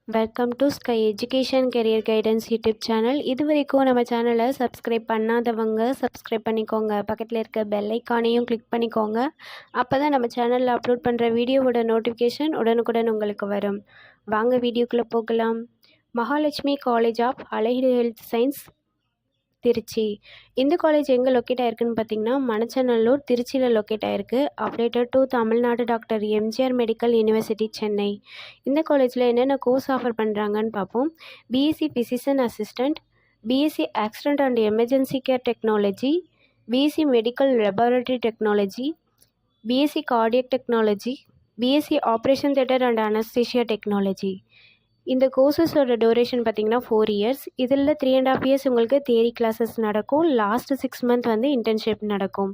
Welcome to sky education career guidance YouTube channel. இது வரைக்கும் நம்ம சேனலை சப்ஸ்கிரைப் பண்ணாதவங்க சப்ஸ்கிரைப் பண்ணிக்கோங்க. பக்கத்தில் இருக்க பெல் ஐக்கானையும் கிளிக் பண்ணிக்கோங்க. அப்போ தான் நம்ம சேனலில் அப்லோட் பண்ணுற வீடியோவோட நோட்டிஃபிகேஷன் உடனுக்குடன் உங்களுக்கு வரும். வாங்க வீடியோக்குள்ளே போகலாம். Mahalakshmi college of allied health science Trichy. இந்த காலேஜ் எங்கே லொக்கேட் ஆயிருக்குன்னு பார்த்தீங்கன்னா மணச்சநல்லூர், திருச்சியில் லொக்கேட் ஆயிருக்கு. Updated to Tamil Nadu doctor MGR medical university, Chennai. இந்த காலேஜில் என்னென்ன கோர்ஸ் ஆஃபர் பண்ணுறாங்கன்னு பார்ப்போம். BSc physician assistant, BSc accident and emergency care technology, BSc medical laboratory technology, BSc cardiac technology, BSc operation theatre and anaesthesia technology. இந்த கோர்சஸோட டூரேஷன் பார்த்திங்கன்னா 4 years. இதில் 3.5 years உங்களுக்கு theory classes நடக்கும். லாஸ்ட் 6 மந்த் வந்து internship நடக்கும்.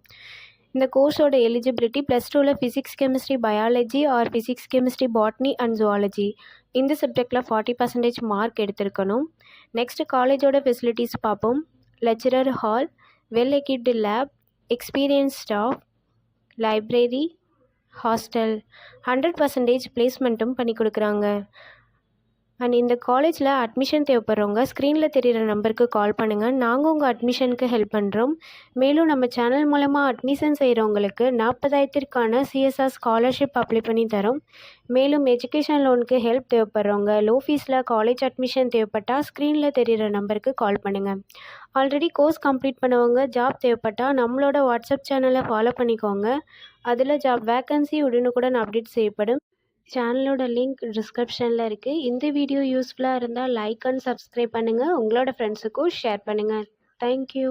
இந்த கோர்ஸோட எலிஜிபிலிட்டி +2ல் physics chemistry biology R physics chemistry botany and zoology இந்த சப்ஜெக்டில் 40% மார்க் எடுத்திருக்கணும். நெக்ஸ்ட் காலேஜோட ஃபெசிலிட்டிஸ் பார்ப்போம். Lecturer hall, well equipped lab, experience staff, library, hostel, 100% பிளேஸ்மெண்ட்டும் பண்ணி கொடுக்குறாங்க. அண்ட் இந்த காலேஜில் அட்மிஷன் தேவைப்படுறவங்க ஸ்க்ரீனில் தெரிகிற நம்பருக்கு கால் பண்ணுங்கள். நாங்கள் உங்கள் அட்மிஷனுக்கு ஹெல்ப் பண்ணுறோம். மேலும் நம்ம சேனல் மூலமாக அட்மிஷன் செய்கிறவங்களுக்கு 40,000க்கான சிஎஸ்ஆர் ஸ்காலர்ஷிப் அப்ளை பண்ணி தரோம். மேலும் எஜுகேஷன் லோனுக்கு ஹெல்ப் தேவைப்படுறவங்க லோ ஃபீஸில் காலேஜ் அட்மிஷன் தேவைப்பட்டால் ஸ்க்ரீனில் தெரிகிற நம்பருக்கு கால் பண்ணுங்கள். ஆல்ரெடி கோர்ஸ் கம்ப்ளீட் பண்ணவங்க ஜாப் தேவைப்பட்டால் நம்மளோட வாட்ஸ்அப் சேனலை ஃபாலோ பண்ணிக்கோங்க. அதில் ஜாப் வேக்கன்சி உடனுக்குடன் அப்டேட் செய்யப்படும். சேனலோட லிங்க் டிஸ்கிரிப்ஷனில் இருக்குது. இந்த வீடியோ யூஸ்ஃபுல்லாக இருந்தால் லைக் அண்ட் சப்ஸ்கிரைப் பண்ணுங்கள். உங்களோட ஃப்ரெண்ட்ஸுக்கும் ஷேர் பண்ணுங்கள். தேங்க்யூ.